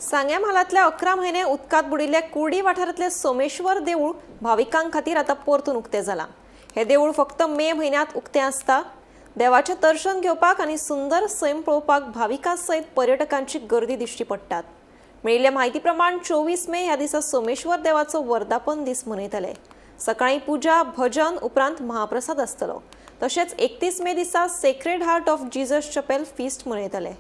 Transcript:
सांग्या म्हालातल्या 11 म्हयने उदकात बुडिल्ले कुर्डी वाठारांतले सोमेश्वर देवूळ भाविकांक खातीर आतां परतून उक्तें जालां। हे देवूळ फक्त मे म्हयन्यांत उक्तें आसता। देवाचें दर्शन घेवपाक आनी सुंदर सैम पळोवपाक भाविकां सयत पर्यटकांची गर्दी दिश्टी पडटात। मेळिल्ले म्हायती प्रमाण 24 मे ह्या दिसा सोमेश्वर देवाचो वर्धापन दीस मनयतले। सकाळीं पुजा भजन उपरांत महाप्रसाद आसतलो। तशेंच 31 मे दिसा sacred heart of Jesus chapel feast मनयतले।